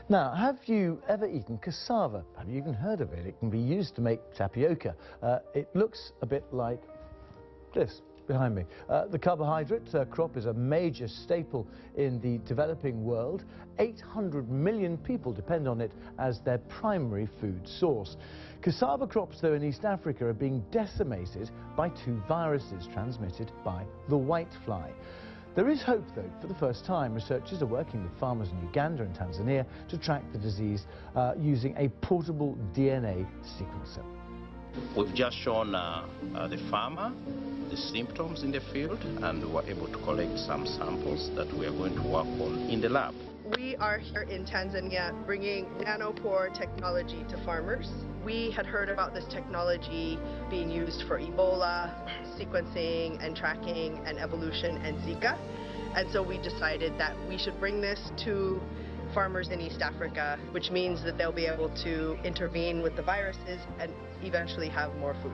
Now, have you ever eaten cassava? Have you even heard of it? It can be used to make tapioca. It looks a bit like this behind me. The carbohydrate crop is a major staple in the developing world. 800 million people depend on it as their primary food source. Cassava crops, though, in East Africa are being decimated by two viruses transmitted by the whitefly. There is hope, though. For the first time, researchers are working with farmers in Uganda and Tanzania to track the disease using a portable DNA sequencer. We've just shown the farmer the symptoms in the field, and we were able to collect some samples that we are going to work on in the lab. We are here in Tanzania bringing nanopore technology to farmers. We had heard about this technology being used for Ebola, sequencing and tracking and evolution and Zika. And so we decided that we should bring this to farmers in East Africa, which means that they'll be able to intervene with the viruses and eventually have more food.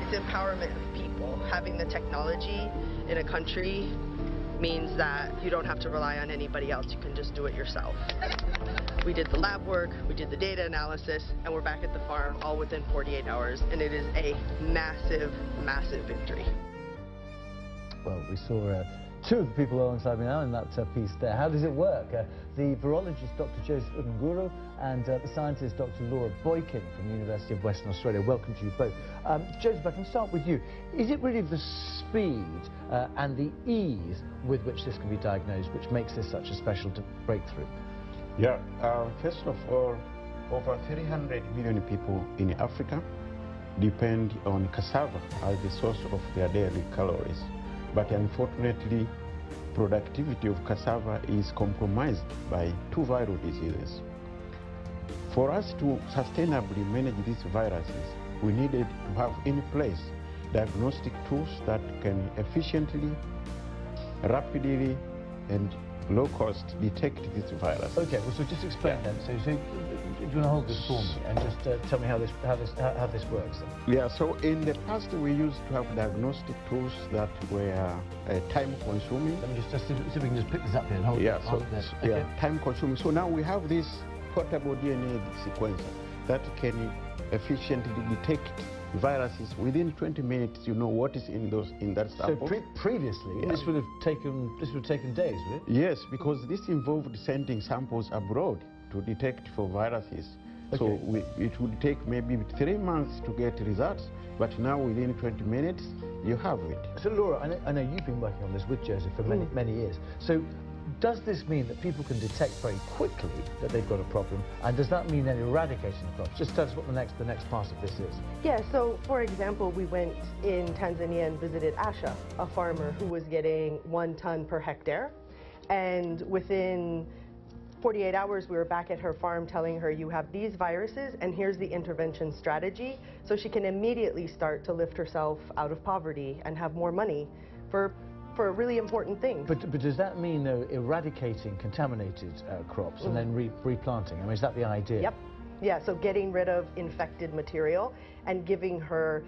It's empowerment of people. Having the technology in a country means that you don't have to rely on anybody else. You can just do it yourself. We did the lab work, we did the data analysis, and we're back at the farm all within 48 hours, and it is a massive, massive victory. Well, we saw two of the people alongside me now in that piece there. How does it work? The virologist, Dr. Joseph Nguru, and the scientist, Dr. Laura Boykin from the University of Western Australia. Welcome to you both. Joseph, I can start with you. Is it really the speed and the ease with which this can be diagnosed which makes this such a special breakthrough? Yeah, first of all, over 300 million people in Africa depend on cassava as the source of their daily calories. But unfortunately, productivity of cassava is compromised by two viral diseases. For us to sustainably manage these viruses, we needed to have in place diagnostic tools that can efficiently, rapidly, and low cost detect this virus. Okay, well, so just explain then. So do you want to hold this for me and just tell me how this works then? Yeah, so in the past we used to have diagnostic tools that were time consuming. Let me just see if we can just pick this up here and hold it. Hold it there. Okay. Time consuming. So now we have this portable DNA sequencer that can efficiently detect viruses within 20 minutes. You know what is in that sample. So previously, this would have taken days, would it? Yes, because this involved sending samples abroad to detect for viruses. Okay. So it would take maybe 3 months to get results, but now within 20 minutes you have it. So Laura, I know you've been working on this with Joseph for many years. So does this mean that people can detect very quickly that they've got a problem, and does that mean then eradicating the problem? Just tell us what the next part of this is. Yeah, so for example, we went in Tanzania and visited Asha, a farmer who was getting 1 ton per hectare, and within 48 hours we were back at her farm telling her, you have these viruses and here's the intervention strategy, so she can immediately start to lift herself out of poverty and have more money for a really important thing. But does that mean, though, eradicating contaminated crops and then replanting? I mean, is that the idea? Yep. Yeah, so getting rid of infected material and giving her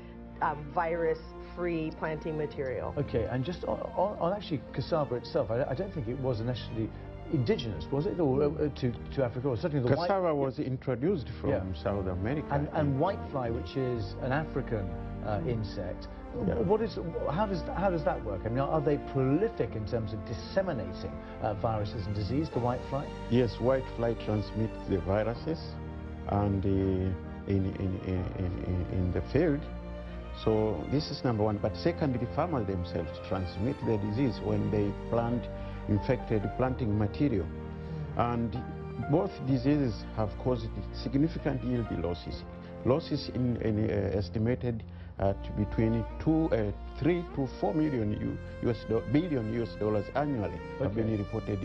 virus-free planting material. Okay, and just on actually cassava itself, I don't think it was initially indigenous, was it, or to Africa? Or certainly the cassava was introduced from South America. And whitefly, which is an African insect. Yeah. How does that work? I mean, are they prolific in terms of disseminating viruses and disease, the whitefly? Yes, whitefly transmits the viruses and in the field. So this is number one. But secondly, the farmers themselves transmit the disease when they plant infected planting material. And both diseases have caused significant yield losses. Losses estimated at between 3 to 4 billion US dollars annually have been reported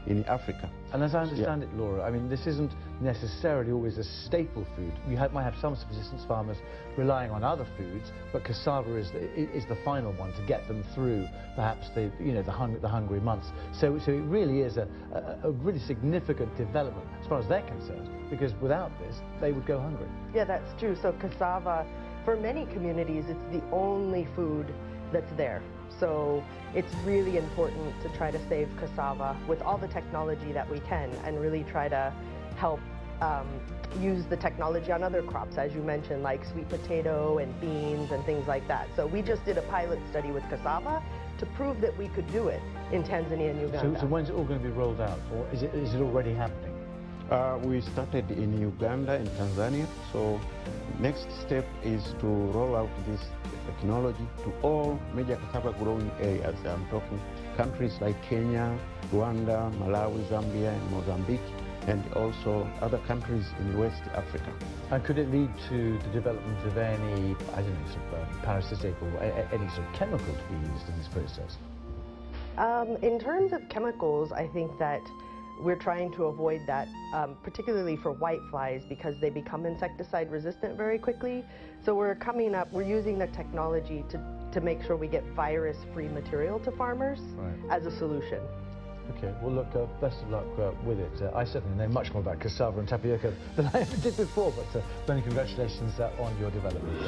in Africa. And as I understand it, Laura, I mean, this isn't necessarily always a staple food. You might have some subsistence farmers relying on other foods, but cassava is the final one to get them through perhaps the hungry months. So it really is a really significant development as far as they're concerned, because without this they would go hungry. Yeah, that's true. So cassava, for many communities, it's the only food that's there. So it's really important to try to save cassava with all the technology that we can and really try to help use the technology on other crops, as you mentioned, like sweet potato and beans and things like that. So we just did a pilot study with cassava to prove that we could do it in Tanzania and Uganda. So when's it all going to be rolled out, or is it already happening? We started in Uganda and Tanzania, so next step is to roll out this technology to all major cassava growing areas. I'm talking countries like Kenya, Rwanda, Malawi, Zambia, and Mozambique, and also other countries in West Africa. And could it lead to the development of any, I don't know, sort of parasitic or any sort of chemical to be used in this process? In terms of chemicals, I think that we're trying to avoid that, particularly for whiteflies, because they become insecticide resistant very quickly. So we're using the technology to make sure we get virus-free material to farmers as a solution. Okay, well look, best of luck with it. I certainly know much more about cassava and tapioca than I ever did before, but many congratulations on your development.